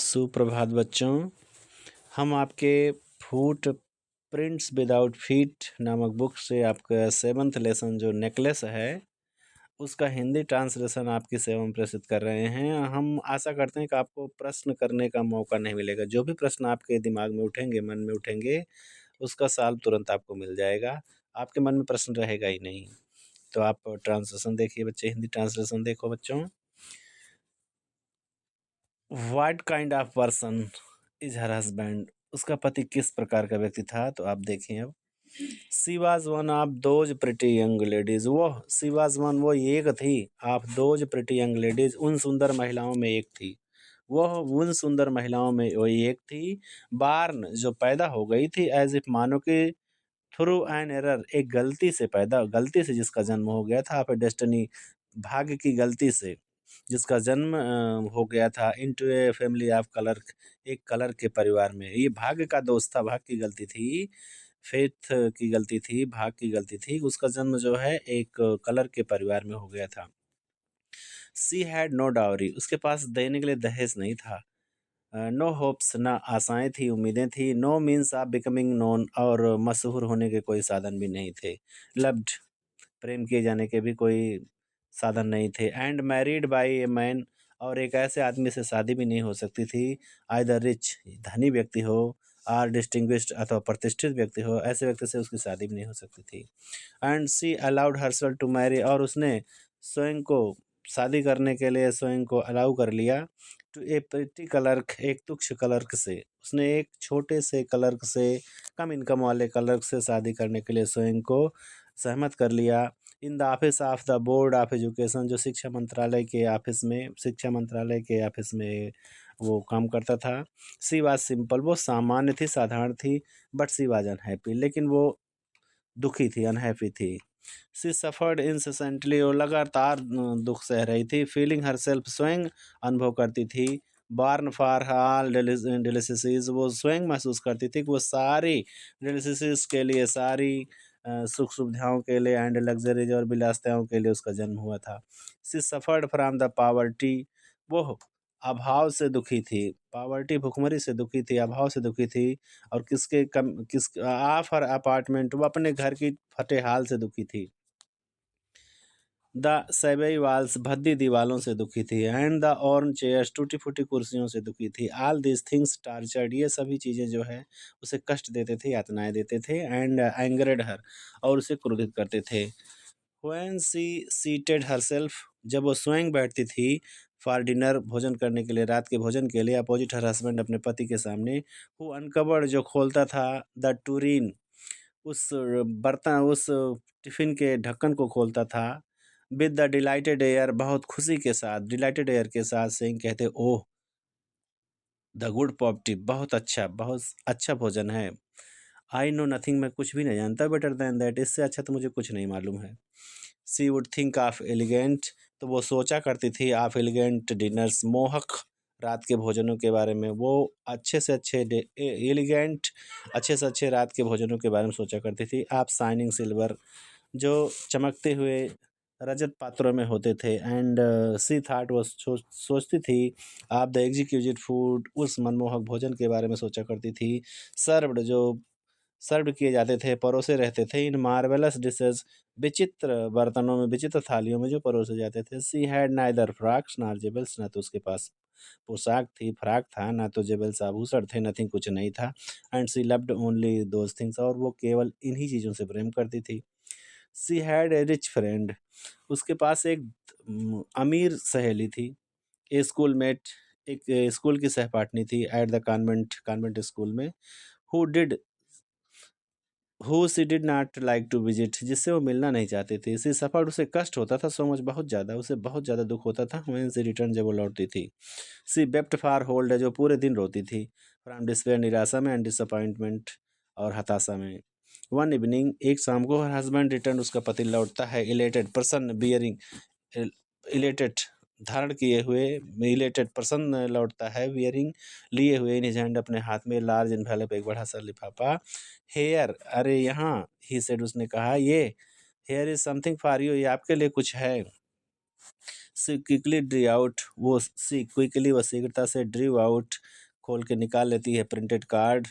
सुप्रभात बच्चों। हम आपके फुट प्रिंट्स विदाउट फीट नामक बुक से आपका 7th लेसन जो नेकलेस है उसका हिंदी ट्रांसलेशन आपकी सेवा में प्रेषित कर रहे हैं। हम आशा करते हैं कि आपको प्रश्न करने का मौका नहीं मिलेगा। जो भी प्रश्न आपके दिमाग में उठेंगे, मन में उठेंगे, उसका सॉल्व तुरंत आपको मिल जाएगा। आपके मन में प्रश्न रहेगा ही नहीं। तो आप ट्रांसलेशन देखिए बच्चे, हिंदी ट्रांसलेशन देखो बच्चों। What kind of person is her husband, उसका पति किस प्रकार का व्यक्ति था। तो आप देखें अब, she was one of those pretty young ladies, she was one, वो एक थी, of those pretty young ladies, उन सुंदर महिलाओं में एक थी, वह उन सुंदर महिलाओं में वही एक थी। बार्न, जो पैदा हो गई थी, एज इफ, मानो कि, थ्रू एन एरर, एक गलती से पैदा, गलती से जिसका जन्म हो गया था, ऑफ डेस्टिनी, भाग्य की गलती से जिसका जन्म हो गया था, into a family of colour, एक कलर के परिवार में। ये भाग्य का दोष था, भाग्य की गलती थी, फेथ की गलती थी, भाग्य की गलती थी। उसका जन्म जो है एक कलर के परिवार में हो गया था। सी हैड नो डावरी, उसके पास देने के लिए दहेज नहीं था। नो होप्स, ना आशाएं थी, उम्मीदें थी। No means of becoming known, और मशहूर होने के कोई साधन भी नहीं थे। लव्ड, प्रेम किए जाने के भी कोई साधन नहीं थे। And married bye a man, और एक ऐसे आदमी से शादी भी नहीं हो सकती थी। आइदर रिच, धनी व्यक्ति हो, और डिस्टिंग्विश्ड, अथवा प्रतिष्ठित व्यक्ति हो, ऐसे व्यक्ति से उसकी शादी भी नहीं हो सकती थी। And she allowed herself to marry, और उसने स्वयं को शादी करने के लिए स्वयं को अलाउ कर लिया। टू ए प्रिटी क्लर्क, एक तुच्छ क्लर्क से, उसने एक छोटे से क्लर्क से, कम इनकम वाले क्लर्क से शादी करने के लिए स्वयं को सहमत कर लिया। In the office of the board of education, जो शिक्षा मंत्रालय के ऑफिस में, शिक्षा मंत्रालय के ऑफिस में वो काम करता था। सी वाज सिंपल, वो सामान्य थी, साधारण थी। बट सी वाज अनहैप्पी, लेकिन वो दुखी थी, अनहैप्पी थी। सी सफर्ड इंसेसेंटली, वो लगातार दुख सह रही थी। फीलिंग हर सेल्फ, स्वयं अनुभव करती थी। बार्न फॉर ऑल डिलीसिस, वो स्वयं महसूस करती थी कि वो सारी डिलीसिस के लिए, सारी सुख सुविधाओं के लिए, एंड लग्जरीज और विलासिताओं के लिए उसका जन्म हुआ था। सी सफर्ड फ्रॉम द पावर्टी, वो अभाव से दुखी थी। पावर्टी, भुखमरी से दुखी थी, अभाव से दुखी थी। और किस ऑफ हर अपार्टमेंट, वो अपने घर की फटे हाल से दुखी थी। द सेबई वाल्स, भद्दी दीवालों से दुखी थी। एंड द ऑर्न चेयर्स, टूटी फूटी कुर्सियों से दुखी थी। ऑल दिस थिंग्स टार्चर्ड, ये सभी चीज़ें जो है उसे कष्ट देते थे, यातनाएं देते थे। एंड एंगरेड हर, और उसे क्रोधित करते थे। व्हेन सी सीटेड हरसेल्फ, जब वो स्वयं बैठती थी, फॉर डिनर, भोजन करने के लिए, रात के भोजन के लिए, अपोजिट हर हस्बैंड, अपने पति के सामने। हु अनकवर्ड, जो खोलता था, द टूरीन, उस बर्तन, उस टिफ़िन के ढक्कन को खोलता था। विद द डिलाइटेड एयर, बहुत खुशी के साथ, डिलाइटेड एयर के साथ, सेइंग, कहते, ओह द गुड पॉप्टी, बहुत अच्छा भोजन है। आई नो नथिंग, मैं कुछ भी नहीं जानता। बेटर दैन दैट, इससे अच्छा तो मुझे कुछ नहीं मालूम है। सी वुड थिंक ऑफ एलिगेंट, तो वो सोचा करती थी, ऑफ एलिगेंट डिनर्स, मोहक रात के भोजनों के बारे में। वो अच्छे से अच्छे एलिगेंट, अच्छे से अच्छे रात के भोजनों के बारे में सोचा करती थी। आप शाइनिंग सिल्वर, जो चमकते हुए रजत पात्रों में होते थे। एंड सी थाट, वो सोचती थी। आप द एग्जीक्यूटिव फूड, उस मनमोहक भोजन के बारे में सोचा करती थी। सर्व्ड, जो सर्व किए जाते थे, परोसे रहते थे। इन मार्वेलस डिशेज, विचित्र बर्तनों में, विचित्र थालियों में जो परोसे जाते थे। She had neither frocks nor jewels, ना तो उसके पास पोशाक थी, फ्रॉक था, ना तो जेबल्स आभूषण थे, नथिंग, कुछ नहीं था। And she loved only those things, और वो केवल इन्हीं चीज़ों से प्रेम करती थी। She had a rich friend, उसके पास एक अमीर सहेली थी। ए स्कूल मेट, एक स्कूल की सहपाठनी थी, एट द कॉन्वेंट स्कूल में। Who did who she did not like to visit, जिससे वो मिलना नहीं चाहती थी। सी सफर्ड, उसे कष्ट होता था, सो मच, बहुत ज़्यादा, उसे बहुत ज़्यादा दुख होता था। व्हेन सी रिटर्न, जब वो लौटती थी। सी वेप्ट फॉर होल डे, जो पूरे दिन रोती थी। फ्रॉम डिस्पेयर, निराशा में, एंड डिसअपॉइंटमेंट, और हताशा में। वन इवनिंग, एक शाम को, हर हस्बैंड रिटर्न, उसका पति लौटता है। इलेटेड पर्सन बियरिंग, इलेटेड, धारण किए हुए, इलेटेड पर्सन लौटता है, बियरिंग, लिए हुए, इन हिज हैंड, अपने हाथ में, लार्ज एनवेलप, एक बड़ा सा लिफाफा। हेयर, अरे यहाँ, ही सेड, उसने कहा, ये here is something for you, ये आपके लिए कुछ है। सी क्विकली ड्री आउट, वो शीघ्रता से ड्रीव आउट, खोल के निकाल लेती है प्रिंटेड कार्ड,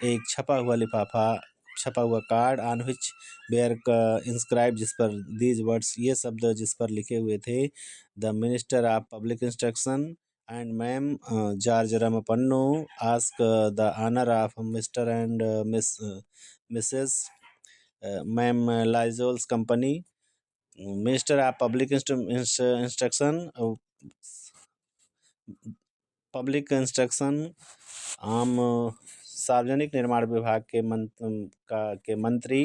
एक छपा हुआ card, on which bear inscribe, जिस पर दीज वर्ड्स, ये शब्द जिस पर लिखे हुए थे, the minister of public instruction and ma'am George Ramponneau ask the honour of Mr and Mrs ma'am Loisel's company, minister of public instruction, public instruction आम सार्वजनिक निर्माण विभाग के मंत्री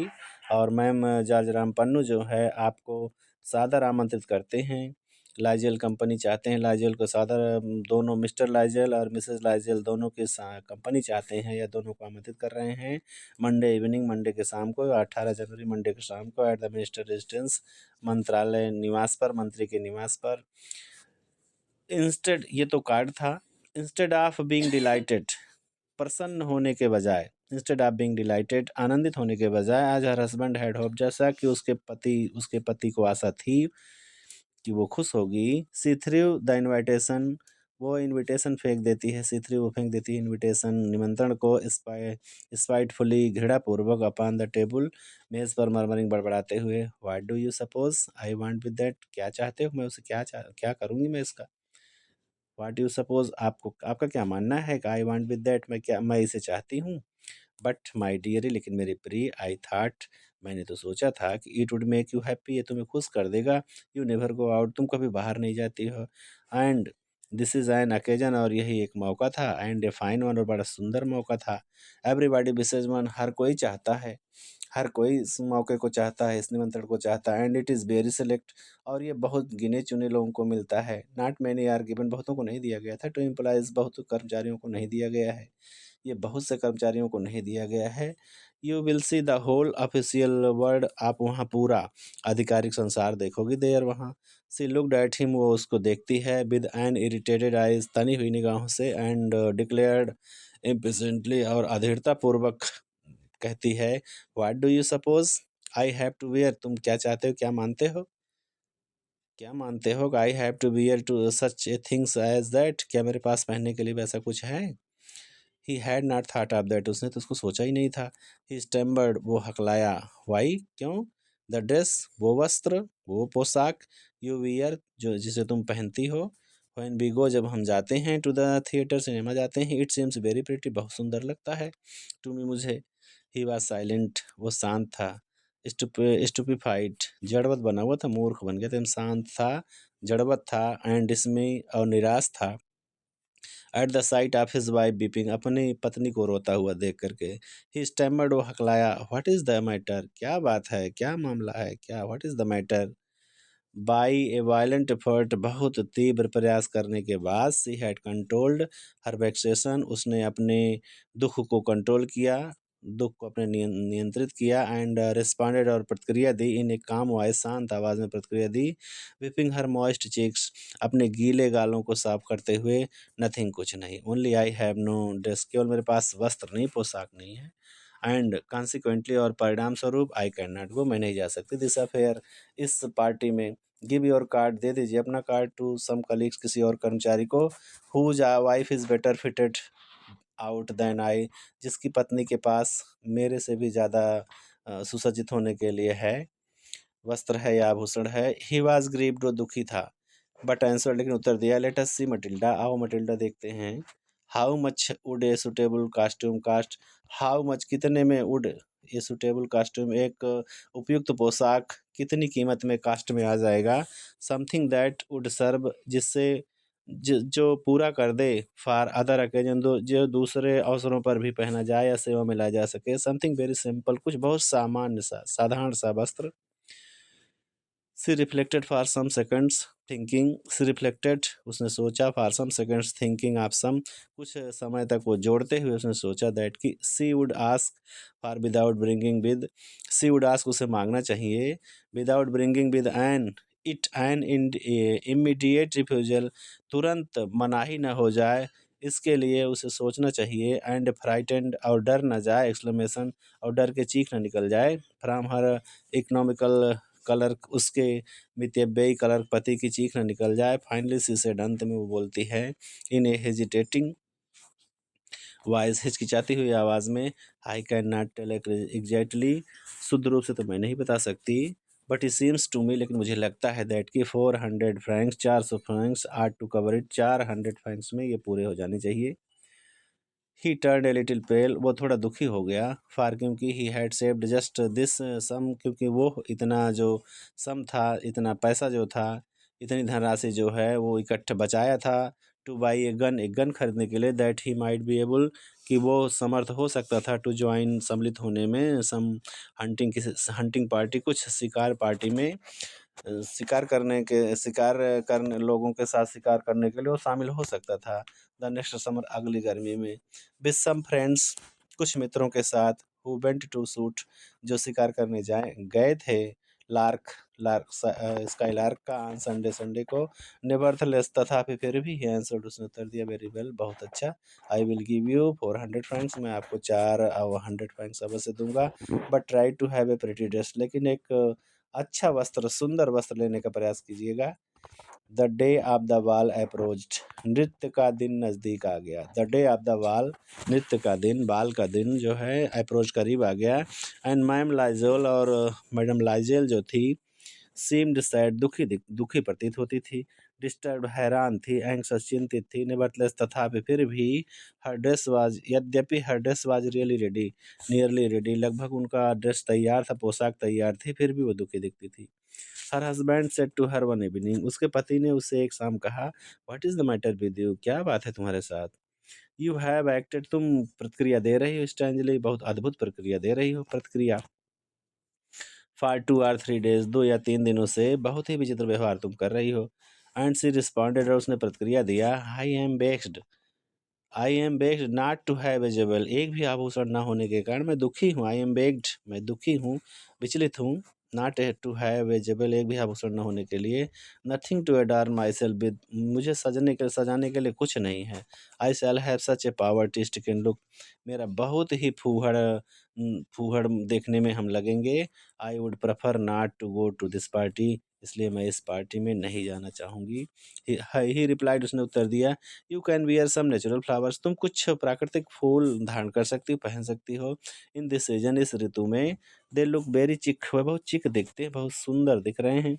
और मैम जॉर्ज रामपन्नू जो है आपको सादर आमंत्रित करते हैं। लाइजल कंपनी चाहते हैं, लाइजल को सादर, दोनों मिस्टर लाइजल और मिसेस लाइजल दोनों की कंपनी चाहते हैं या दोनों को आमंत्रित कर रहे हैं मंडे इवनिंग, मंडे के शाम को, 18 जनवरी मंडे के शाम को, एट द मिनिस्टर रेजिडेंस, मंत्रालय निवास पर, मंत्री के निवास पर। इंस्टेड, ये तो कार्ड था, इंस्टेड ऑफ बीइंग डिलाइटेड, प्रसन्न होने के बजाय, इंस्टेड ऑफ बीइंग डिलाइटेड, आनंदित होने के बजाय, आज हर हस्बैंड हैड होप, जैसा कि उसके पति को आशा थी कि वो खुश होगी, सी थ्रू द इनविटेशन, वो इनविटेशन फेंक देती है, सी थ्रू, वो फेंक देती है इनविटेशन, निमंत्रण को, स्पाइटफुली, घृणापूर्वक, अपॉन द टेबल, मेज पर, मरमरिंग, बड़बड़ाते हुए, what do you suppose I want with that, क्या चाहते हो, मैं उसे क्या करूँगी मैं इसका, व्हाट यू सपोज, आपका क्या मानना है कि आई वांट विद दैट, मैं इसे चाहती हूँ, बट माई डियरी, लेकिन मेरी प्रिय, आई थाट, मैंने तो सोचा था कि it would make you happy, ये तुम्हें खुश कर देगा, यू नेवर गो आउट, तुम कभी बाहर नहीं जाती हो, and this is an occasion, और यही एक मौका था, एंड ए फाइन वन, और बड़ा सुंदर मौका था, एवरीबॉडी विशेज वन, हर कोई चाहता है, हर कोई इस मौके को चाहता है, इस निमंत्रण को चाहता है, and it is very select, और ये बहुत गिने चुने लोगों को मिलता है, नॉट मैनी आर गिवन, बहुतों को नहीं दिया गया था, टू एम्प्लॉयज़, बहुत कर्मचारियों को नहीं दिया गया है, ये बहुत से कर्मचारियों को नहीं दिया गया है, you will see the whole official world, आप वहाँ पूरा आधिकारिक संसार देखोगे देयर वहाँ, सी लुक्ड एट हिम, वो उसको देखती है, विद एन इरिटेटेड आइज, तनी हुई निगाहों से, एंड डिक्लेयर्ड इम्पेशेंटली, और अधीरतापूर्वक कहती है, what do you suppose I have to wear, तुम क्या चाहते हो, क्या मानते हो, I have to wear to such a things as that, क्या मेरे पास पहनने के लिए वैसा कुछ है, he had not thought of that, उसने तो उसको सोचा ही नहीं था, ही स्टैम्बर्ड, वो हकलाया, वाई, क्यों, द ड्रेस, वो वस्त्र, वो पोशाक, यू वियर, जो जिसे तुम पहनती हो, व्हेन वी गो, जब हम जाते हैं, टू द थिएटर, सिनेमा जाते हैं, इट सीम्स वेरी प्रिटी, बहुत सुंदर लगता है, टू मी, मुझे, ही वॉज साइलेंट, वो शांत था, स्टूपिफाइड, जड़वत बना हुआ था, मूर्ख बन गया था, शांत था, जड़वत था, एंड डिसमी, और निराश था, at the site of his wife beeping, अपनी पत्नी को रोता हुआ देख करके, ही स्टैमर्ड, वो हकलाया, व्हाट इज़ द मैटर, क्या बात है, क्या मामला है, क्या, what is the matter, by A violent effort, बहुत तीव्र प्रयास करने के बाद, सी हैड कंट्रोल्ड हर वेक्सेशन, उसने अपने दुख को कंट्रोल किया, दुख को अपने नियंत्रित किया, एंड रिस्पॉन्डेड, और प्रतिक्रिया दी, इन एक काम वॉइस, शांत आवाज़ में प्रतिक्रिया दी, विपिंग हर मॉइस्ट चीक्स, अपने गीले गालों को साफ करते हुए, नथिंग, कुछ नहीं, only I have no dress, केवल मेरे पास वस्त्र नहीं, पोशाक नहीं है, एंड कॉन्सिक्वेंटली, और परिणाम स्वरूप, आई कैन नॉट गो, मैं नहीं जा सकती दिस अफेयर, इस पार्टी में, गिव योर कार्ड, दे दीजिए अपना कार्ड, टू सम कलीग्स, किसी और कर्मचारी को, whose wife is better fitted out than I, जिसकी पत्नी के पास मेरे से भी ज़्यादा सुसज्जित होने के लिए है, वस्त्र है या आभूषण है, ही वॉज ग्रीव्ड, वो दुखी था, बट आंसर, लेकिन उत्तर दिया, लेट अस सी मटिल्डा, आओ मटिल्डा देखते हैं, how much would a suitable costume cost, how much, कितने में, वुड ए सुटेबल कास्ट्यूम, एक उपयुक्त पोशाक कितनी कीमत में, कास्ट में आ जाएगा, समथिंग दैट वुड सर्व, जिससे जो पूरा कर दे, फॉर अदर ओकेजन, जो दूसरे अवसरों पर भी पहना जाए या सेवा में लाया जा सके, समथिंग वेरी सिंपल, कुछ बहुत सामान्य सा, साधारण सा वस्त्र, she reflected for some seconds thinking, she reflected, उसने सोचा, for some seconds thinking of some, कुछ समय तक वो जोड़ते हुए उसने सोचा, दैट कि she would ask for without bringing with, she would ask, उसे मांगना चाहिए, without bringing with an it an immediate refusal, तुरंत मनाही न हो जाए, इसके लिए उसे सोचना चाहिए, एंड फ्राइटेंड, और डर न जाए, एक्सक्लेमेशन, और डर के चीख न निकल जाए, फ्राम हर इकोनॉमिकल क्लर्क उसके मितव्ययी क्लर्क पति की चीख न निकल जाए। फाइनली शी सेड, अंत में वो बोलती है इन ए हेजिटेटिंग वॉइस, हिचकिचाती हुई आवाज़ में, I can not tell exactly, शुद्ध रूप से तो मैं नहीं बता सकती, but it seems to me, लेकिन मुझे लगता है दैट कि 400 francs, 400 francs are to cover it, 400 francs में ये पूरे हो जाने चाहिए। ही टर्न ए लिटिल पेल, वो थोड़ा दुखी हो गया। फार, क्योंकि he had saved just this sum, क्योंकि वो इतना जो सम था, इतना पैसा जो था, इतनी धनराशि जो है वो इकट्ठा बचाया था। टू बाई ए गन, एक गन खरीदने के लिए, that he might be able, कि वो समर्थ हो सकता था, टू ज्वाइन, सम्मिलित होने में, सम हंटिंग, किसी हंटिंग पार्टी, कुछ शिकार पार्टी में, शिकार करने लोगों के साथ शिकार करने के लिए वो शामिल हो सकता था। द नेक्स्ट समर, अगली गर्मी में, विद सम फ्रेंड्स, कुछ मित्रों के साथ, हु वेंट टू शूट, जो शिकार करने गए थे, लार्क, स्काई लार्क का, ऑन संडे, संडे को, नेवर्थलेस, तथापि फिर भी, ही आंसर्ड, उसने उत्तर दिया, वेरी वेल, बहुत अच्छा, I will give you 400 francs, मैं आपको 400 फ्रैंक्स अवश्य दूंगा, but try to have a pretty dress, लेकिन एक अच्छा वस्त्र, सुंदर वस्त्र लेने का प्रयास कीजिएगा। द डे ऑफ द बाल अप्रोच्ड, नृत्य का दिन नज़दीक आ गया। द डे ऑफ द बाल, नृत्य का दिन, बाल का दिन जो है, अप्रोच, करीब आ गया। एंड मैम लाइजोल, और मैडम लाइजेल जो थी, सीम्ड सैड, दुखी प्रतीत होती थी। डिस्टर्ब, हैरान थी। एंग्सस, चिंतित थी। नेवरथलेस, तथापि फिर भी, हर ड्रेस वाज, यद्यपि her dress was really ready, nearly ready, लगभग उनका ड्रेस तैयार था, पोशाक तैयार थी, फिर भी वो दुखी दिखती थी। Her husband said to her one evening, उसके पति ने उससे एक शाम कहा, what is the matter with you, क्या बात है तुम्हारे साथ। यू हैव एक्टेड, तुम प्रतिक्रिया दे रही हो, स्ट्रेंजली, बहुत अद्भुत प्रतिक्रिया दे रही हो, प्रतिक्रिया। फॉर 2 or 3 days, 2 या 3 दिनों से बहुत ही विचित्र व्यवहार तुम कर रही हो। एंड सी रिस्पॉन्डेड, और उसने प्रतिक्रिया दिया, I am begged not to have a jewel, एक भी आभूषण ना होने के कारण मैं दुखी हूँ। आई एम बेग्ड, मैं दुखी हूँ, विचलित हूँ। Not to have a jewel, एक भी आभूषण न होने के लिए। Nothing to adorn myself with, मुझे सजाने के लिए कुछ नहीं है। I shall have such a power test can look, मेरा बहुत ही फूहड़ देखने में हम लगेंगे। I would prefer not to go to this party, इसलिए मैं इस पार्टी में नहीं जाना चाहूँगी। ही रिप्लाइड, उसने उत्तर दिया, you can wear some natural flowers, तुम कुछ प्राकृतिक फूल धारण कर सकती हो, पहन सकती हो। इन दिस सीजन, इस ऋतु में। दे लुक वेरी चिक, वह बहुत चिक दिखते हैं, बहुत सुंदर दिख रहे हैं।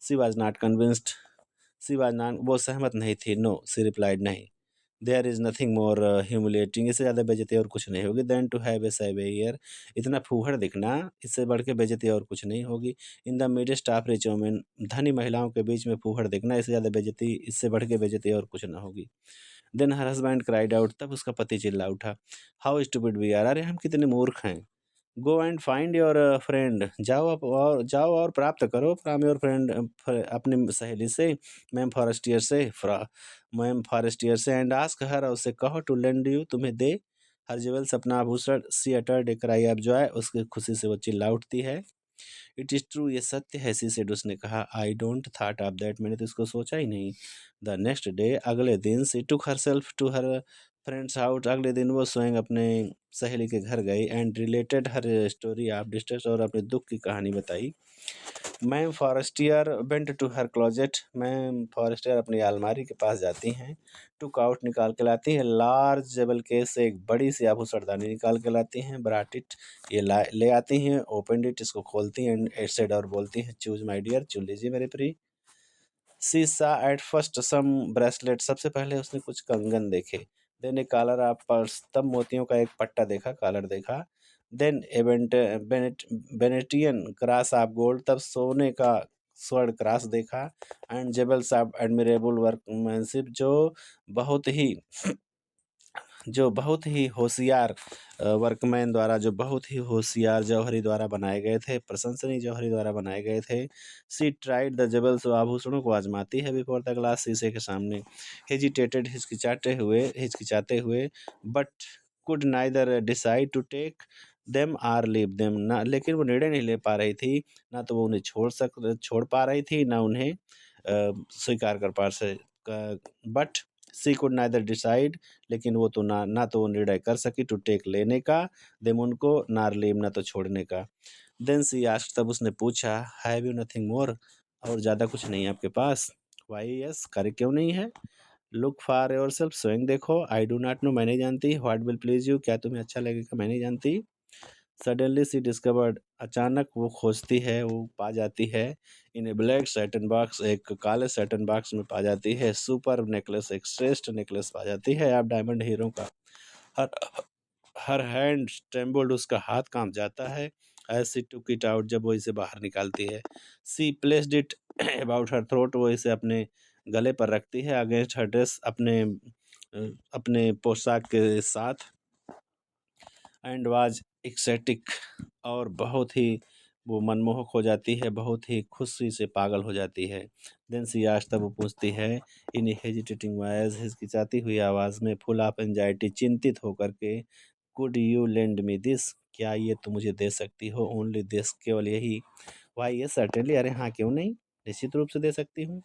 She was not convinced, she was not, वो सहमत नहीं थी। नो, सी रिप्लाइड, नहीं। There is nothing more humiliating, इससे ज़्यादा बेइज्जती और कुछ नहीं होगी। Then to have a shabby air, इतना फूहड़ दिखना, इससे बढ़ के बेइज्जती और कुछ नहीं होगी। In the midst of rich women, धनी महिलाओं के बीच में फूहड़ दिखना, इससे ज़्यादा बेइज्जती, इससे बढ़ के बेइज्जती और कुछ ना होगी। Then her husband cried out, तब उसका पति चिल्ला उठा, हाउ स्टूपिड वी आर, अरे हम कितने मूर्ख हैं। Go and find your friend, जाओ और प्राप्त करो, फ्रॉम योर फ्रेंड, अपनी सहेली से, मैम फॉरेस्टियर से, एंड आस्क हर, उससे कहो, टू लेंड यू, तुम्हें दे, हर ज्वेल्स, अपना आभूषण। She uttered a cry of joy, उसकी खुशी से वो चिल्ला उठती है। इट इज़ ट्रू, ये सत्य है, सी सेड, उसने कहा, I don't thought of that, मैंने तो इसको सोचा ही नहीं। द नेक्स्ट डे, अगले दिन, she took herself to her friends out, अगले दिन वो स्वयं अपने सहेली के घर गई। And related her story of distress, और अपने दुख की कहानी बताई। Ma'am Forestier went to her closet, ma'am Forestier अपनी अलमारी के पास जाती हैं। टुक आउट, निकाल के लाती है। लार्ज जेबल केस से, एक बड़ी सी आभूषणदानी निकाल के लाती हैं। ब्राट इट, ये ले आती हैं। ओपन इट, इसको खोलती हैं। एंड सेड, और बोलती हैं, चूज माई डियर, चुन लीजिए मेरे प्रिय। सी सा एट फर्स्ट सम ब्रेसलेट, सबसे पहले उसने कुछ कंगन देखे। Then a collar of pearls, तब मोतियों का एक पट्टा देखा, कॉलर देखा। Then Venetian cross of gold, तब सोने का स्वर्ण क्रॉस देखा। And jewels of admirable workmanship, जो बहुत ही होशियार वर्कमैन द्वारा, जो बहुत ही होशियार जौहरी द्वारा बनाए गए थे, प्रशंसनीय जौहरी द्वारा बनाए गए थे। सी ट्राइड द जेबल्स, आभूषणों को आजमाती है, बिफोर द ग्लास, शीशे के सामने। हेजिटेटेड, हिचकिचाते हुए, but could neither decide to take them or leave them, ना, लेकिन वो निर्णय नहीं ले पा रही थी, ना तो वो उन्हें छोड़ पा रही थी, ना उन्हें स्वीकार कर पा से, but she could neither decide, लेकिन वो तो ना तो वो निर्णय कर सकी, टू टेक, लेने का, देम उनको, नार लीव, ना तो छोड़ने का। देन सी आस्क्ड, तब उसने पूछा, हैव यू नथिंग मोर, और ज़्यादा कुछ नहीं है आपके पास? वाई यस, कार्य क्यों नहीं है? लुक फॉर योरसेल्फ, स्वयं देखो। आई डू नॉट नो, मैं नहीं जानती। व्हाट विल प्लीज यू, क्या तुम्हें अच्छा लगेगा, मैं नहीं जानती। सडनली सी डिस्कवर्ड, अचानक वो खोजती है, वो पा जाती है। इन ए ब्लैक सैटन बॉक्स, एक काले सैटन बॉक्स में पा जाती है। सुपर नेकलेस, एक श्रेष्ठ नेकलेस पा जाती है आप डायमंड हीरो का। हर हर हैंड ट्रेम्बल्ड, उसका हाथ कांप जाता है। As she took it out, जब वो इसे बाहर निकालती है। She placed it about her throat, वो इसे अपने गले पर रखती है। अगेंस्ट हर ड्रेस, अपने पोशाक के साथ। एंड वाज एक्सेटिक, और बहुत ही वो मनमोहक हो जाती है, बहुत ही खुशी से पागल हो जाती है। देन सी आज, तब वो पूछती है, इन हेजिटेटिंग वॉइस, हिचकिचाती हुई आवाज़ में, फुल ऑफ एंजाइटी, चिंतित होकर के, could you lend me this, क्या ये तुम मुझे दे सकती हो? ओनली दिस, केवल यही। वाई ये सर्टेनली, अरे हाँ क्यों नहीं, निश्चित रूप से दे सकती हूँ।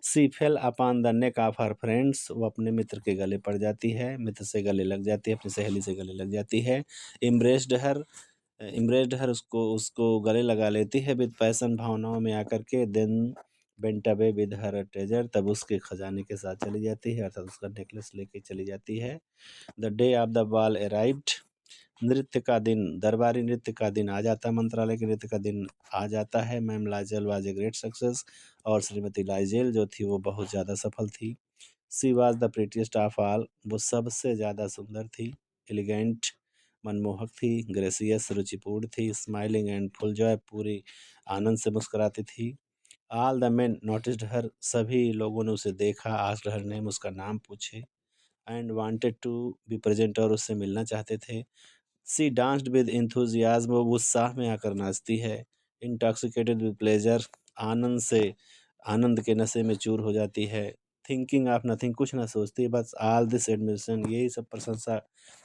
She fell upon the neck of her friends, वो अपने मित्र के गले पड़ जाती है, मित्र से गले लग जाती है, अपनी सहेली से गले लग जाती है। इम्ब्रेस्ड हर उसको उसको गले लगा लेती है, विद पैसन, भावनाओं में आकर के। Then went away with her treasure, तब उसके खजाने के साथ चली जाती है, अर्थात उसका नेकलेस लेके चली जाती है। The day of the ball arrived, नृत्य का दिन, दरबारी नृत्य का दिन आ जाता है, मंत्रालय के नृत्य का दिन आ जाता है। Ma'am Loisel was a great success, और श्रीमती लाइजेल जो थी वो बहुत ज़्यादा सफल थी। She was the prettiest of all, वो सबसे ज़्यादा सुंदर थी। एलिगेंट, मनमोहक थी। ग्रेसियस, रुचिपूर्ण थी। स्माइलिंग एंड फुल जॉय, पूरी आनंद से मुस्कुराती थी। ऑल द मेन नोटिस्ड हर, सभी लोगों ने उसे देखा। आस्क्ड हर नेम, उसका नाम पूछे। And wanted to be present, और उससे मिलना चाहते थे। सी डांस्ड विद इंथुजियाज्म, वो उत्साह में आकर नाचती है। इंटॉक्सिकेटेड विद प्लेजर, आनंद से, आनंद के नशे में चूर हो जाती है। थिंकिंग ऑफ नथिंग, कुछ ना सोचती, बस। ऑल दिस एडमिशन, यही सब प्रशंसा,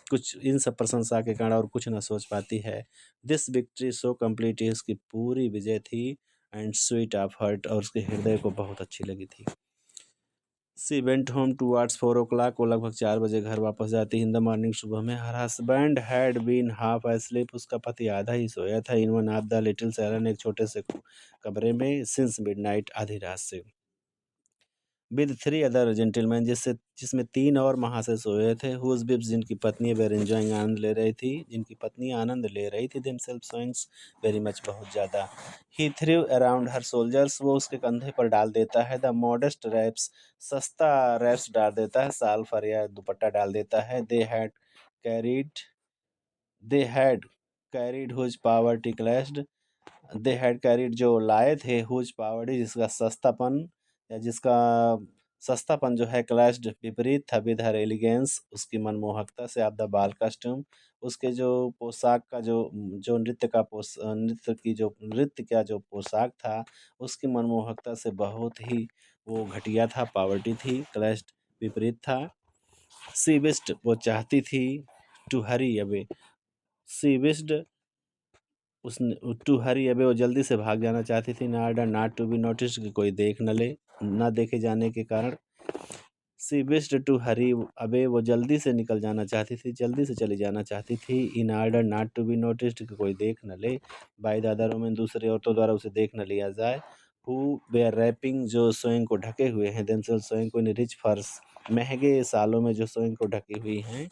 कुछ इन सब प्रशंसा के कारण और कुछ ना सोच पाती है। दिस विक्ट्री सो कम्प्लीट, इसकी पूरी विजय थी। एंड स्वीट ऑफ हर्ट, और उसके हृदय को बहुत अच्छी लगी थी। She went home towards 4 o'clock, वो लगभग 4 बजे घर वापस जाती। इन द मॉर्निंग, सुबह में। Her husband had been half asleep, उसका पति आधा ही सोया था। In one of the little salon, एक छोटे से कमरे में। सिंस मिडनाइट, आधी रात से। विद 3 अदर जेंटलमैन, जिसमें 3 और महाशय सोए थे। हुज बिब्स, जिनकी पत्नी वेर एंजॉइंग, आनंद ले रही थी, जिनकी पत्नी आनंद ले रही थी। देमसेल्फ सोइंग्स, वेरी मच, बहुत ज़्यादा। ही थ्रू अराउंड हर सोल्जर्स, वो उसके कंधे पर डाल देता है। द मॉडेस्ट रैप्स, सस्ता रैप्स डाल देता है, साल फर या दुपट्टा डाल देता है। Carried they had carried whose poverty clashed, they had carried, जो लाए थे, हुज पावर्टी, जिसका सस्तापन, या जिसका सस्तापन जो है, क्लैश्ड, विपरीत था, विद हर एलिगेंस, उसकी मनमोहकता से। आप द बाल कस्ट्यूम, उसके जो पोशाक का जो नृत्य का जो पोशाक था, उसकी मनमोहकता से बहुत ही वो घटिया था, पावर्टी थी। क्लैश्ड, विपरीत था। सी विस्ड, वो चाहती थी। To hurry away, she wished, उसने टू हरी अवे, वो जल्दी से भाग जाना चाहती थी। Not not to be noticed, कि कोई देख न ले, ना देखे जाने के कारण। सी विस्ड टू हरी अवे, वो जल्दी से निकल जाना चाहती थी, जल्दी से चली जाना चाहती थी। In order not to be noticed, कि कोई देख न ले। बाय द अदर वुमेन, दूसरे औरतों द्वारा उसे देख न लिया जाए। हु वेयर रैपिंग, जो स्वयं को ढके हुए हैं। देमसेल्फ, स्वयं को, इन रिच फर्स, महंगे सालों में जो स्वयं को ढकी हुई हैं,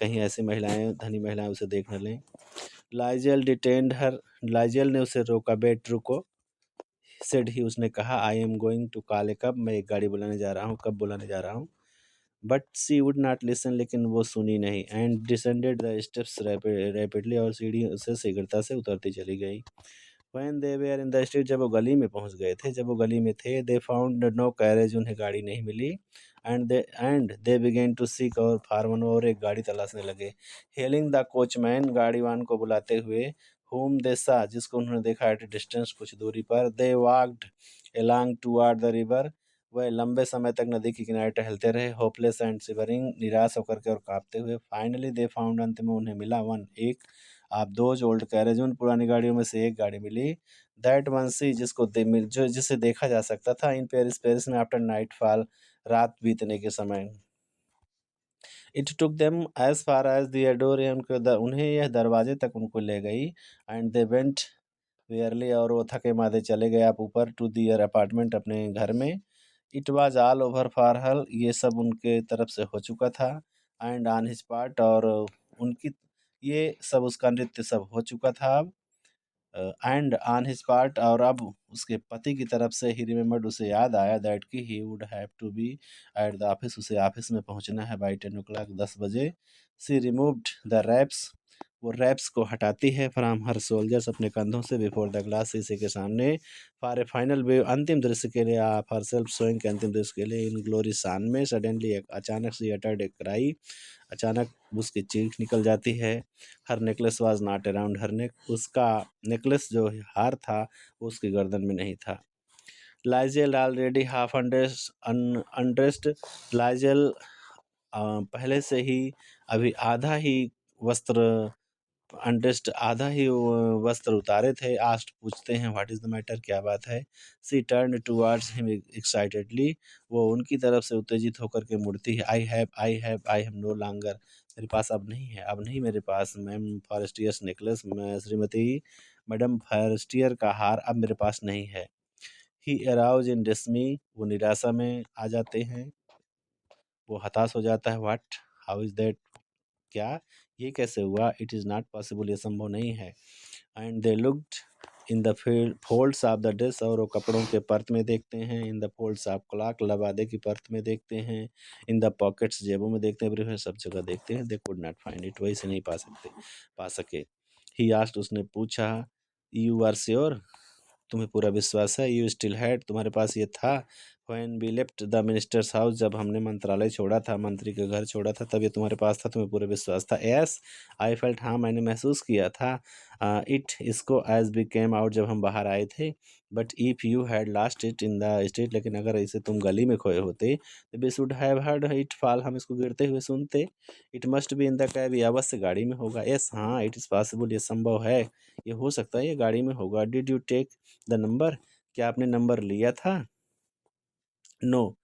कहीं ऐसी महिलाएं, धनी महिलाएं उसे देख न लें। लाइजेल डिटेन्ड हर, लाइजेल ने उसे रोका। बेट, रुको। सेड ही, उसने कहा, I am going to call a cab, मैं एक गाड़ी बुलाने जा रहा हूँ, कब बुलाने जा रहा हूँ। But she would not listen, लेकिन वो सुनी नहीं। And descended the steps rapidly, और सीढ़ी से शीघ्रता से उतरती चली गई। When they were in the street, जब वो गली में पहुंच गए थे, जब वो गली में थे। दे फाउंड नो कैरेज, उन्हें गाड़ी नहीं मिली। And they began to seek, और फार्मन, और एक गाड़ी तलाशने लगे। हेलिंग द कोचमैन, गाड़ीवान को बुलाते हुए। होम दे सा, जिसको उन्होंने देखा एट डिस्टेंस, कुछ दूरी पर। They walked along toward the river, वह लंबे समय तक नदी के किनारे टहलते रहे। होपलेस एंड सिवरिंग, निराश होकर के और कांपते हुए। फाइनली दे फाउंड, अंत में उन्हें मिला। वन, एक। आप दोज ओल्ड कैरेज, उन पुरानी गाड़ियों में से एक गाड़ी मिली। दैट वन सी, जिसे देखा जा सकता था। इन पेरिस, पेरिस में। आफ्टर नाइट फॉल, रात बीतने के समय। It took them as far as the door, उन्हें यह दरवाजे तक उनको ले गई। एंड दे वेंट वेयरली, और वो थके मादे चले गए आप ऊपर टू दियर अपार्टमेंट, अपने घर में। It was all over for her, ये सब उनके तरफ से हो चुका था। एंड ऑन हिज पार्ट, और उनकी ये सब उसका नृत्य सब हो चुका था अब। एंड ऑन हिज पार्ट, और अब उसके पति की तरफ से ही रिमेम्बर्ड, उसे याद आया दैट कि he would have to be at the office, उसे ऑफिस में पहुंचना है बाई 10 o'clock, 10 बजे। सी रिमूव्ड द रैप्स, वो रैप्स को हटाती है फ्रॉम हर सोल्जर्स, अपने कंधों से, बिफोर द ग्लास, शीशे के सामने। फॉर ए फाइनल व्यू, अंतिम दृश्य के लिए, आप हर सेल्फ शोइंग के अंतिम दृश्य के लिए, इन ग्लोरी सान में। सडनली, एक अचानक से अटर्ड एक क्राई, अचानक उसकी चीख निकल जाती है। हर नेकलेस वाज नॉट अराउंड हर नेक, उसका नेकलेस जो हार था वो उसकी गर्दन में नहीं था। लाइजेल ऑलरेडी हाफ अनड्रेस्ड, लाइजेल पहले से ही अभी आधा ही वस्त्र, अनड्रेस्ड आधा ही वस्त्र उतारे थे। आस्ट, पूछते हैं, व्हाट इज द मैटर, क्या बात है। सी टर्न टुवर्ड्स हिम एक्साइटेडली, वो उनकी तरफ से उत्तेजित होकर के मुड़ती है। आई हैव नो लॉन्गर, मेरे पास अब नहीं है, अब नहीं मेरे पास मैम फॉरेस्टियर्स नेकलेस, मैं श्रीमती मैडम फॉरेस्टियर का हार अब मेरे पास नहीं है। ही अराउज इन डिस्मी, वो निराशा में आ जाते हैं, वो हताश हो जाता है। व्हाट, हाउ इज दैट, क्या, ये कैसे हुआ। इट इज़ नॉट पॉसिबल, ये संभव नहीं है। And they looked in the folds of the dress, और वो कपड़ों के पर्त में देखते हैं। In the folds of cloak, लबादे की पर्त में देखते हैं। इन द पॉकेट्स, जेबों में देखते हैं, एवरीवेयर, सब जगह देखते हैं। They could not find it, वही से नहीं पा सके। ही आस्क्ड, उसने पूछा, यू आर श्योर, तुम्हें पूरा विश्वास है। यू स्टिल हैड, तुम्हारे पास ये था। When we left the minister's house, जब हमने मंत्रालय छोड़ा था, मंत्री के घर छोड़ा था, तब ये तुम्हारे पास था, तुम्हें पूरा विश्वास था। यस आई फेल्ट, हाँ मैंने महसूस किया था। इट, इसको, एज वी केम आउट, जब हम बाहर आए थे। But if you had lost it in the street, लेकिन अगर इसे तुम गली में खोए होते, तो we should have heard it fall, हम इसको गिरते हुए सुनते। It must be in the cab, ये अवश्य गाड़ी में होगा। यस हाँ, इट इज़ पॉसिबल, ये संभव है, ये हो सकता है ये गाड़ी में होगा। Did you take the number, क्या आपने नंबर लिया था। नो,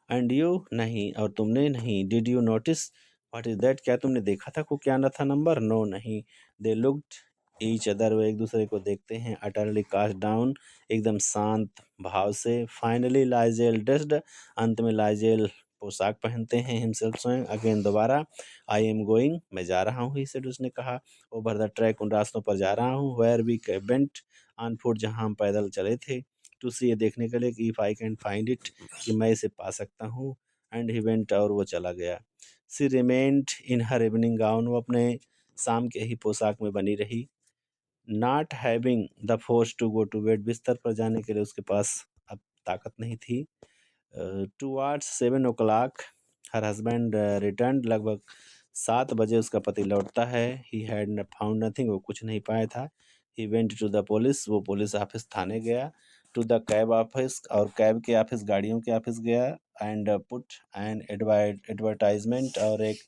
एंड यू, नहीं, और तुमने नहीं। Did you notice what is that, क्या तुमने देखा था को क्या ना था नंबर। नो, नहीं। दे लुक्ड ईच अदर, वो एक दूसरे को देखते हैं। अटरली कास्ट डाउन, एकदम शांत भाव से। फाइनली लाइजेल ड्रेस्ड, अंत में लाइजेल पोशाक पहनते हैं। हिमसेल्फ, स्वयं। अगेन, दोबारा। आई एम गोइंग, मैं जा रहा हूँ, ही सेड, उसने कहा। ओवर द ट्रैक, उन रास्तों पर जा रहा हूँ। Where we went on foot, जहाँ हम पैदल चले थे। टू सी, ये देखने के लिए कि if I can find it, कि मैं इसे पा सकता हूँ। एंड ही वेंट, और वो चला गया। She remained in her evening gown, वो अपने शाम के ही पोशाक में बनी रही। Not having the force to go to bed, बिस्तर पर जाने के लिए उसके पास अब ताकत नहीं थी। Towards 7 o'clock her husband return, लगभग 7 बजे उसका पति लौटता है। ही हैड फाउंड नथिंग, वो कुछ नहीं पाया था। He went to the police, वो पुलिस ऑफिस थाने गया। टू द कैब ऑफिस, और कैब के ऑफिस, गाड़ियों के ऑफिस गया। एंड पुट एन एडवर्टाइजमेंट, और एक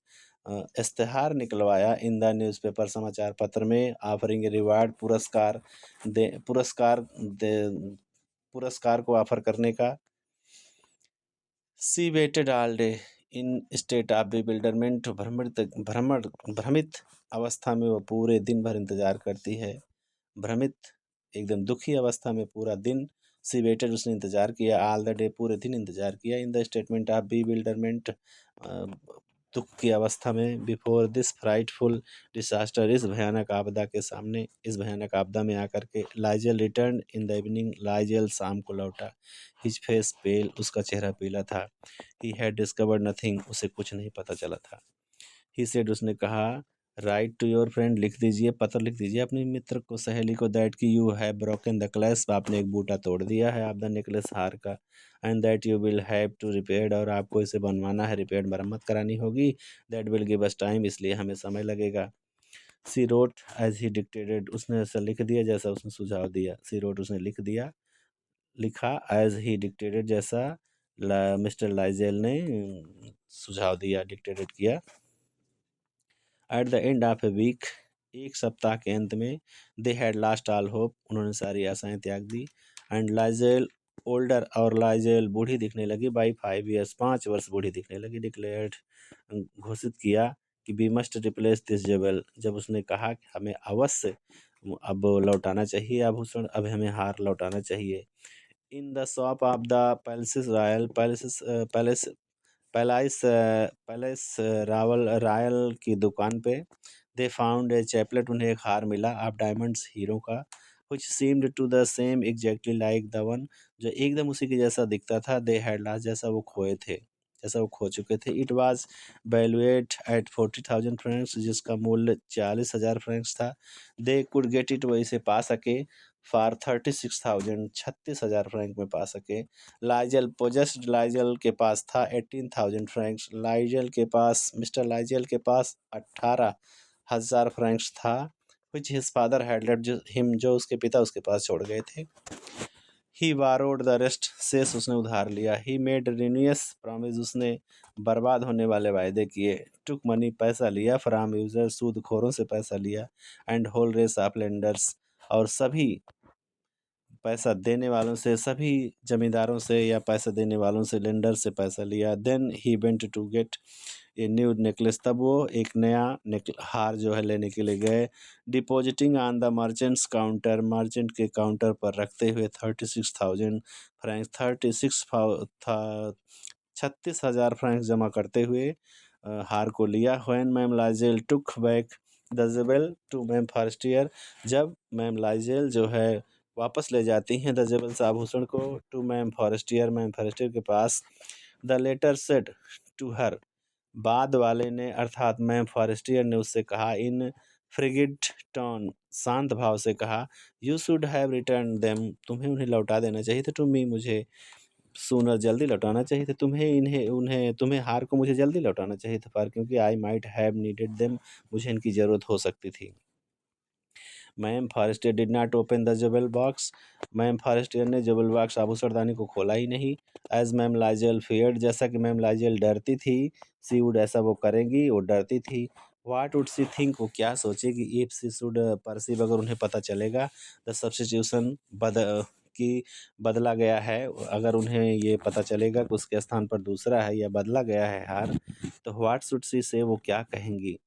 इश्तेहार निकलवाया। इन द न्यूज़पेपर, समाचार पत्र में। ऑफरिंग रिवार्ड, दे पुरस्कार को ऑफर करने का। She waited all day in state of bewilderment, भ्रमित अवस्था में वो पूरे दिन भर इंतजार करती है। भ्रमित, एकदम दुखी अवस्था में पूरा दिन। सी वेटेड, उसने इंतजार किया। ऑल द डे, पूरे दिन इंतजार किया। इन द स्टेटमेंट ऑफ बिल्डरमेंट, दुख की अवस्था में। बिफोर दिस फ्राइटफुल डिसास्टर, इस भयानक आपदा के सामने, इस भयानक आपदा में आकर के। लाइजेल रिटर्न इन द इवनिंग, लाइजेल शाम को लौटा। हिज फेस पेल, उसका चेहरा पीला था। ही हैड डिस्कवर्ड नथिंग, उसे कुछ नहीं पता चला था। ही सेड, उसने कहा, राइट टू योर फ्रेंड, लिख दीजिए, पत्र लिख दीजिए अपने मित्र को, सहेली को। दैट की you have broken the clasp, आपने एक बूटा तोड़ दिया है आप द नेकलेस, हार का। And that you will have to repair, और आपको इसे बनवाना है, रिपेयर, मरम्मत करानी होगी। That will give us time, इसलिए हमें समय लगेगा। She wrote as he dictated, उसने ऐसा लिख दिया जैसा उसने सुझाव दिया। सी रोट, उसने लिख दिया, लिखा। एज ही डिक्टेटेड, जैसा मिस्टर लाइजेल ने सुझाव दिया, डिक्टेटेड किया। At the end of a week, एक सप्ताह के अंत में। They had lost all hope, उन्होंने सारी आशाएं त्याग दी। एंड लाइजेल ओल्डर, और लाइजेल बूढ़ी दिखने लगी। बाई 5 years, 5 वर्ष बूढ़ी दिखने लगी। डिक्लेयर्ड, घोषित किया कि वी मस्ट रिप्लेस दिस जेबल, जब उसने कहा कि हमें अवश्य अब लौटाना चाहिए आभूषण, अब हमें हार लौटाना चाहिए। In the shop of the palaces royal palaces palace palais palace royal royal की दुकान पे दे फाउंड ए चैपलेट, उन्हें एक हार मिला ऑफ डायमंड्स, हीरो का, which seemed to the same exactly like the one, जो एकदम उसी के जैसा दिखता था, दे हैड लॉस्ट, जैसा वो खोए थे, जैसा वो खो चुके थे। It was valued at 40,000 francs, जिसका मूल्य 40,000 फ्रैंक्स था। दे कुड गेट इट, वो इसे पा सके, फॉर 36,000, 36,000 फ्रैंक में पा सके। लाइजल पोजेस्ड, लाइजल के पास था 18,000 फ्रैंक्स, लाइजल के पास, मिस्टर लाइजल के पास 18,000 फ्रैंक्स था, which his father had left him, जो उसके पिता उसके पास छोड़ गए थे। He borrowed the rest, शेष उसने उधार लिया। He made ruinous promise, उसने बर्बाद होने वाले वायदे किए। Took money, पैसा लिया, from users, सूदखोरों से पैसा लिया, and whole race of lenders, और सभी पैसा देने वालों से, सभी जमींदारों से या पैसा देने वालों से, लेंडर से पैसा लिया। Then he went to get a new necklace, तब वो एक नया हार जो है लेने के लिए गए। Depositing on the merchants counter, merchant के काउंटर पर रखते हुए 36,000 फ्रैंक, 36,000 फ्रैंक जमा करते हुए हार को लिया। When ma'am Loisel took back the jewel to ma'am Forestier, जब मैम लाइजेल जो है वापस ले जाती हैं द जेबल्स, आभूषण को, to ma'am Forestier, ma'am Forestier के पास। The latter said to her, बाद वाले ने अर्थात मैम फॉरेस्टियर ने उससे कहा, इन फ्रिगिड टोन, शांत भाव से कहा, you should have return them, तुम्हें उन्हें लौटा देना चाहिए था, टू मी, मुझे, सूनर, जल्दी लौटाना चाहिए था, तुम्हें इन्हें उन्हें तुम्हें हार को मुझे जल्दी लौटाना चाहिए था, पर क्योंकि I might have needed them, मुझे इनकी ज़रूरत हो सकती थी। Ma'am Forestier did not open the jewel box, ma'am Forestier ने जबल बॉक्स, आभूषणदानी को खोला ही नहीं। एज मैम लाइजल फियर्ड, जैसा कि मैम लाइजल डरती थी। सी वुड, ऐसा वो करेंगी, वो डरती थी। वाट वुड सी थिंक, वो क्या सोचेगी। इफ सी शुड परसीव, अगर उन्हें पता चलेगा। द सब्स्टिट्यूशन, कि बदला गया है, अगर उन्हें ये पता चलेगा कि उसके स्थान पर दूसरा है या बदला गया है हार, तो व्हाट शुड सी से, वो क्या कहेंगी।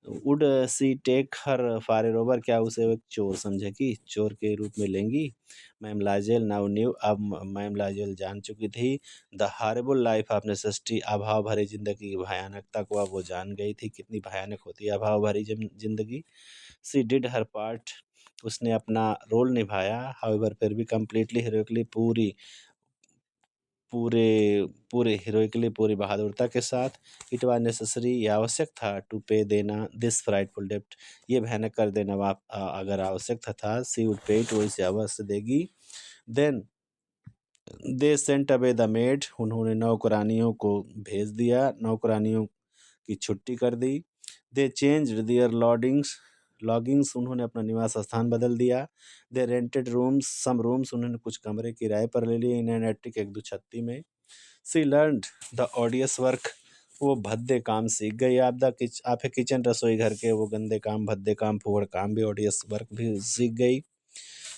Would she take her for a robber, क्या उसे एक चोर समझेगी, चोर के रूप में लेंगी। मैम लाइजेल नाउ न्यू, अब मैम लाइजेल जान चुकी थी। The horrible life of necessity, अभाव भरी जिंदगी की भयानकता को अब वो जान गई थी, कितनी भयानक होती है अभाव भरी जिंदगी। सी डिड हर पार्ट, उसने अपना रोल निभाया। हाउएवर, फिर भी, कम्प्लीटली हीरोइकली, पूरी पूरे पूरे हीरोइकली, पूरी बहादुरता के साथ। इट वाज नेसेसरी, ये आवश्यक था, टू पे, देना, दिस फ्राइटफुल डेप्ट, ये भयानक कर देना अगर आवश्यक था। सी वुड पे इट, वो इसे अवश्य देगी। Then they sent away the maid, उन्होंने नौकरानियों को भेज दिया, नौकरानियों की छुट्टी कर दी। दे चेंज दियर लॉगिंग्स, उन्होंने अपना निवास स्थान बदल दिया। दे रेंटेड रूम्स सम रूम्स, उन्होंने कुछ कमरे किराए पर ले लिए, इन एन एटिक, एक दुछत्ती में। सी लर्नड द ऑडियस वर्क, वो भद्दे काम सीख गई। आप है किचन, रसोई घर के वो गंदे काम, भद्दे काम, फुहड़ काम भी, ऑडियस वर्क भी सीख गई।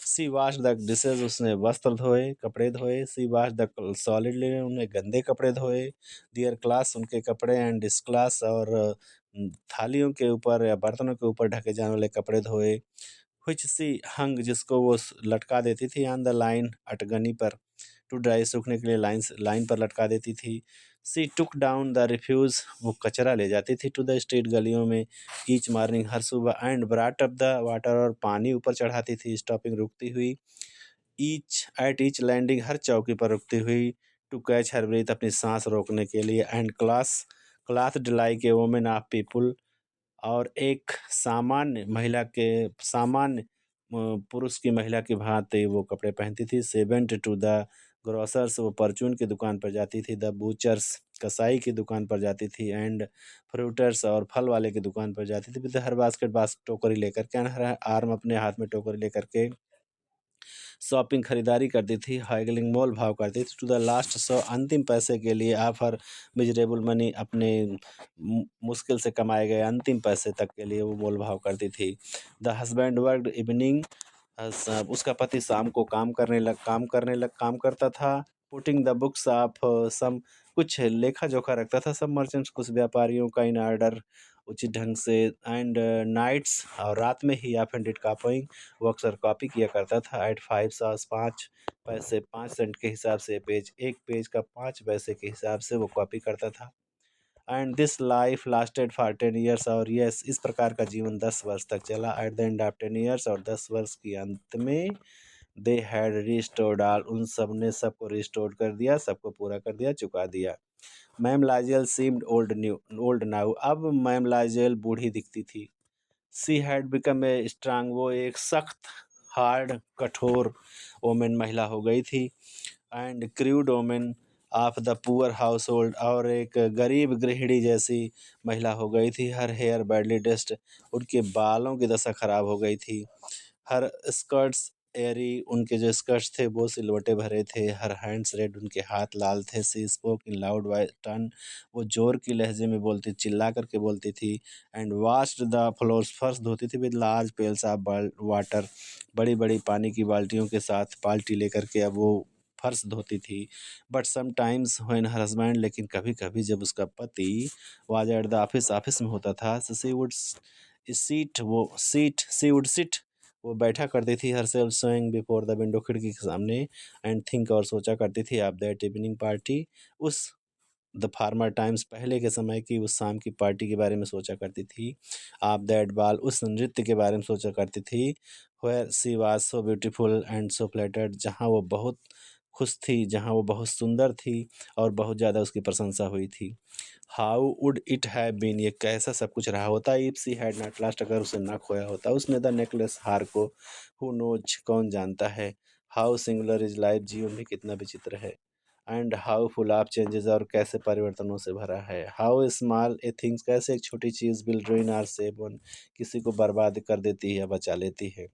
सी वॉश द डिशेज, उसने वस्त्र धोए, कपड़े धोए। सी वॉश द सॉलिड लिनन, उन्हें गंदे कपड़े धोए। दियर क्लास, उनके कपड़े, एंड डिस क्लास, और थालियों के ऊपर या बर्तनों के ऊपर ढके जाने वाले कपड़े धोए। व्हिच सी हंग, जिसको वो लटका देती थी, ऑन द लाइन, अटगनी पर, टू ड्राई, सूखने के लिए लाइन पर लटका देती थी। सी टुक डाउन द रिफ्यूज़, वो कचरा ले जाती थी, टू द स्ट्रीट, गलियों में, ईच मॉर्निंग, हर सुबह, एंड ब्राट अप द वाटर, और पानी ऊपर चढ़ाती थी, स्टॉपिंग, रुकती हुई, ईच लैंडिंग, हर चौकी पर रुकती हुई, टू कैच हर ब्रीथ, अपनी सांस रोकने के लिए, एंड क्लाथ डिलाई के वोमेन ऑफ पीपुल, और एक सामान्य पुरुष की महिला की भांति वो कपड़े पहनती थी। से वेंट टू द ग्रोसर्स, वो परचून की दुकान पर जाती थी। द बूचर्स, कसाई की दुकान पर जाती थी। एंड फ्रूटर्स, और फल वाले की दुकान पर जाती थी। विद हर बास्केट, टोकरी लेकर के, हर आर्म, अपने हाथ में टोकरी लेकर के, शॉपिंग, खरीदारी करती थी। हाइगलिंग, मोल भाव करती थी। टू द लास्ट, अंतिम पैसे के लिए। ऑफर मिजरेबल मनी, अपने मुश्किल से कमाए गए अंतिम पैसे तक के लिए वो मोल भाव करती थी। द हस्बैंड वर्कड इवनिंग, उसका पति शाम को काम करता था। Putting the books of some, कुछ लेखा जोखा रखता था। सब मर्चेंट्स, कुछ व्यापारियों का, इन ऑर्डर, उचित ढंग से। एंड नाइट्स, और रात में ही ऑफेंडेड कॉपिंग, वो अक्सर कॉपी किया करता था। एट 5 सास 5 पैसे 5 सेंट के हिसाब से एक पेज का 5 पैसे के हिसाब से वो कॉपी करता था। And this life lasted for 10 years, और यस इस प्रकार का जीवन 10 वर्ष तक चला। Eight the end of 10 years, और 10 वर्ष के अंत में दे हैड रिस्टोर्ड ऑल, उन सब ने सबको रिस्टोर कर दिया, सबको पूरा कर दिया, चुका दिया। Ma'am Lizol seemed old now, अब मैम लाइजल बूढ़ी दिखती थी। She had become a strong, वो एक सख्त, हार्ड, कठोर वोमेन महिला हो गई थी। And crude women of the poor house hold, और एक गरीब गृहिणी जैसी महिला हो गई थी। हर हेयर बैडली ड्रेस्ड, उनके बालों की दशा खराब हो गई थी। हर स्कर्ट्स एरी, उनके जो स्कर्ट्स थे वो सिलवटे भरे थे। हर हैंड्स रेड, उनके हाथ लाल थे। She spoke in loud voice turn, वो जोर की लहजे में बोलती, चिल्ला करके बोलती थी। एंड वाश्ड द फ्लोर्स, फर्श धोती थी with large pails of water, बड़ी बड़ी पानी की बाल्टियों के साथ बाल्टी लेकर के अब वो फर्श धोती थी। But sometimes when her husband, लेकिन कभी कभी जब उसका पति was at the office, office में होता था, she would she would sit, वो बैठा करती थी। Herself sewing before the window, खिड़की के सामने। एंड थिंक, और सोचा करती थी, ऑफ दैट इवनिंग पार्टी, उस द फार्मर टाइम्स, पहले के समय की उस शाम की पार्टी के बारे में सोचा करती थी। ऑफ दैट बाल, उस नृत्य के बारे में सोचा करती थी। Where she was so beautiful and so flattered, जहाँ वो बहुत खुश थी, जहाँ वो बहुत सुंदर थी और बहुत ज़्यादा उसकी प्रशंसा हुई थी। How would it have been, ये कैसा सब कुछ रहा होता if she had not lost, अगर उसे ना खोया होता उसने द नेकलेस, हार को। हु नोज, कौन जानता है। हाउ सिंगुलर इज लाइफ, जीवन भी कितना विचित्र है। And how full of changes, और कैसे परिवर्तनों से भरा है। हाउ स्मॉल ए थिंग्स, कैसे एक छोटी चीज़ will ruin our save one, किसी को बर्बाद कर देती है या बचा लेती है।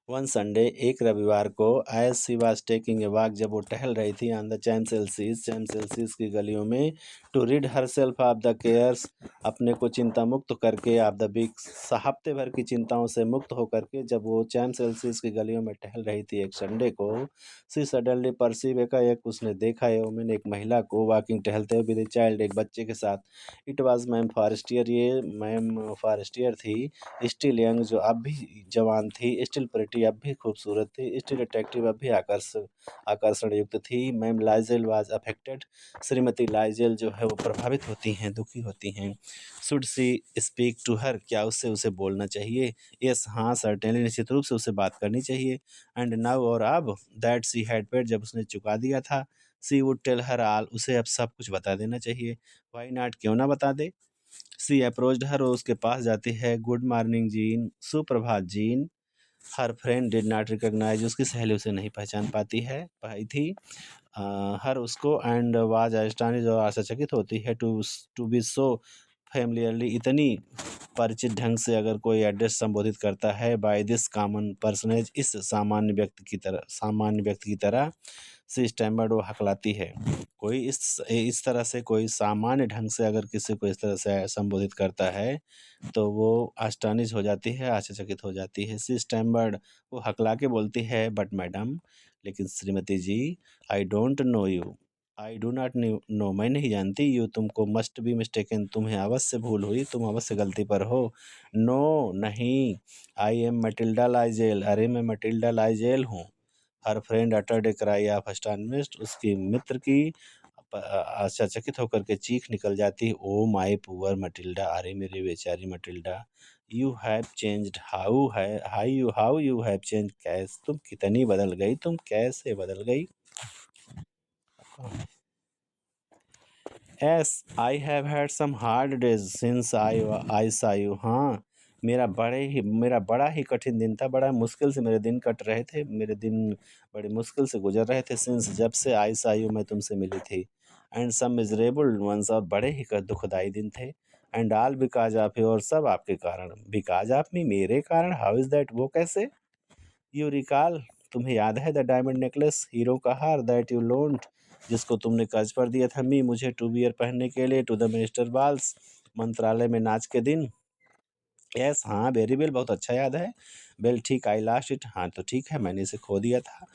वन संडे, एक रविवार को, as she was taking a walk, जब वो टहल रही थी ऑन द चैम्स की गलियों में, to read herself of the cares, अपने को चिंता मुक्त करके, ऑफ द वीक्स, हफ्ते भर की चिंताओं से मुक्त होकर के, जब वो चैम्स की गलियों में टहल रही थी एक संडे को, सी सडनली परसीव, एकाएक उसने देखा है वोमेन, एक महिला को, वॉकिंग, टहलते हुए विद चाइल्ड, एक बच्चे के साथ। इट वॉज मैम फॉरेस्टियर, ये मैम फॉरेस्टियर थी। स्टिल यंग, जो अब भी जवान थी। स्टिल प्रिटी, अब भी खूबसूरत थी। स्टिल अट्रैक्टिव, अब भी आकर्षण युक्त थी। मैम लाइजल वाज अफेक्टेड, श्रीमती लाइजल जो है वो प्रभावित होती हैं, दुखी होती हैं। Should she speak to her, क्या उससे उसे बोलना चाहिए। यस हाँ, सर्टेनली, निश्चित रूप से उसे बात करनी चाहिए। एंड नाउ, और अब, दैट सी हैड पेड, जब उसने चुका दिया था, she would tell her all, उसे अब सब कुछ बता देना चाहिए। वाई नॉट, क्यों ना बता दे। सी अप्रोच्ड हर, वो उसके पास जाती है। गुड मॉर्निंग जीन, सुप्रभात Jeanne. Her friend did not recognise, उसकी सहेली उसे नहीं पहचान पाई थी। हर उसको, एंड वाज एस्टोनिश्ड, और आश्चर्यचकित होती है। टू बी सो फैमिलियरली, इतनी परिचित ढंग से अगर कोई एड्रेस संबोधित करता है, बाय दिस कॉमन पर्सनेज, इस सामान्य व्यक्ति की तरह। सी स्टैमर्ड, वो हकलाती है। कोई इस तरह से, कोई सामान्य ढंग से अगर किसी को इस तरह से संबोधित करता है तो वो आस्टनिश हो जाती है, आश्चर्यचकित हो जाती है। सी स्टैमर्ड, वो हकला के बोलती है, बट मैडम, लेकिन श्रीमती जी, I don't know you, I do not know, मैं नहीं जानती। यू, तुमको, मस्ट बी मिस्टेकन, तुम्हें अवश्य भूल हुई, तुम अवश्य गलती पर हो। नो, नहीं। आई एम मटिल्डा लाइजेल, अरे मैं मटिल्डा लाइजेल हूँ। Her friend uttered a cry of astonished, उसकी मित्र की आश्चर्यचकित होकर के चीख निकल जाती। ओ माय पुअर मटिल्डा, अरे मेरी बेचारी Matilda. You have changed, how you have change, कैसे तुम कितनी बदल गई, तुम कैसे बदल गई। Yes I have had some hard days since I saw you, हाँ, मेरा बड़ा ही कठिन दिन था, बड़ा मुश्किल से मेरे दिन कट रहे थे, मेरे दिन बड़ी मुश्किल से गुजर रहे थे। सिंस, जब से, आई सा यू, मैं तुमसे मिली थी। एंड सम मिजरेबल वंस, और बड़े ही दुखदाई दिन थे। And all because of you, और सब आपके कारण। बिकॉज ऑफ मी, मेरे कारण। हाउ इज दैट, वो कैसे। यू रिकॉल, तुम्हें याद है, द डायमंड नेकलेस, हीरो का हार, दैट यू लोन्ड, जिसको तुमने कर्ज पर दिया था मी, मुझे, टू बियर, पहनने के लिए, टू द मिनिस्टर बाल्स, मंत्रालय में नाच के दिन। यस हाँ, वेरी वेल, बहुत अच्छा याद है। वेल, ठीक, आई लास्ट इट, हाँ तो ठीक है, मैंने इसे खो दिया था।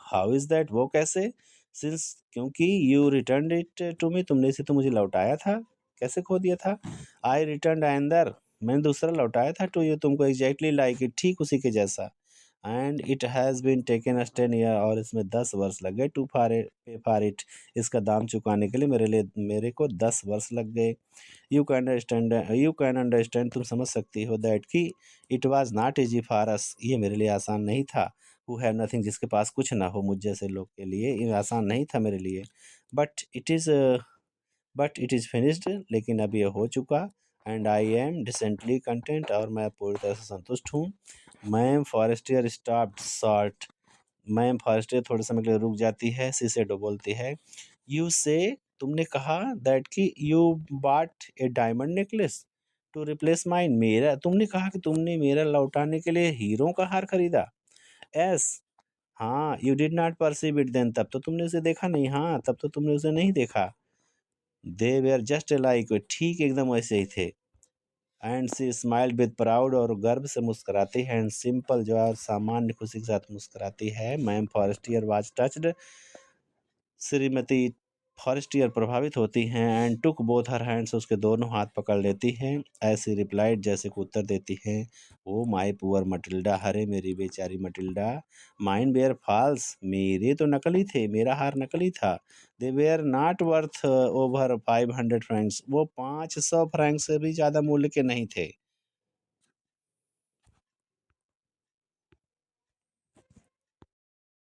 हाउ इज़ दैट, वो कैसे। सिंस, क्योंकि, you return it to me, तुमने इसे तो मुझे लौटाया था। कैसे खो दिया था? आई रिटर्न अनदर, मैंने दूसरा लौटाया था टू यू, तुमको एग्जैक्टली लाइक इट, ठीक उसी के जैसा। And it has been taken us 10 year, और इसमें 10 वर्ष लग गए टू पे फॉर इट, इसका दाम चुकाने के लिए मेरे को 10 वर्ष लग गए। यू कैन अंडरस्टैंड, तुम समझ सकती हो, दैट कि it was not easy for us, ये मेरे लिए आसान नहीं था। हु हैव नथिंग, जिसके पास कुछ ना हो, मुझ जैसे लोग के लिए ये आसान नहीं था मेरे लिए। But it is but it is finished, लेकिन अब ये हो चुका। And I am decently content, और मैं पूरी तरह से संतुष्ट हूँ। Ma'am Forestier stopped short, ma'am Forestier थोड़े समय के लिए रुक जाती है, सिसेडो बोलती है, यू से, तुमने कहा, दैट कि you bought a diamond necklace to replace mine, मेरा, तुमने कहा कि तुमने मेरा लौटाने के लिए हीरो का हार खरीदा। एस, हाँ, you did not perceive it then, तब तो तुमने उसे देखा नहीं, हाँ, तब तो तुमने उसे नहीं देखा। दे वेयर जस्ट लाइक, ठीक एकदम वैसे ही थे। And she smiled with proud, और गर्व से मुस्कुराती है, एंड सिंपल, जो है सामान्य खुशी के साथ मुस्कुराती है। Ma'am Forestier was touched, Shrimati Forestier प्रभावित होती हैं, and took both her hands, उसके दोनों हाथ पकड़ लेती हैं। ऐसी रिप्लाइड, जैसे को उत्तर देती हैं, ओ माय पुअर मटिल्डा, हरे मेरी बेचारी मटिल्डा, माइन वेयर फॉल्स, मेरे तो नकली थे, मेरा हार नकली था। They were not worth over 500 francs, वो 500 फ्रैंक से भी ज़्यादा मूल्य के नहीं थे।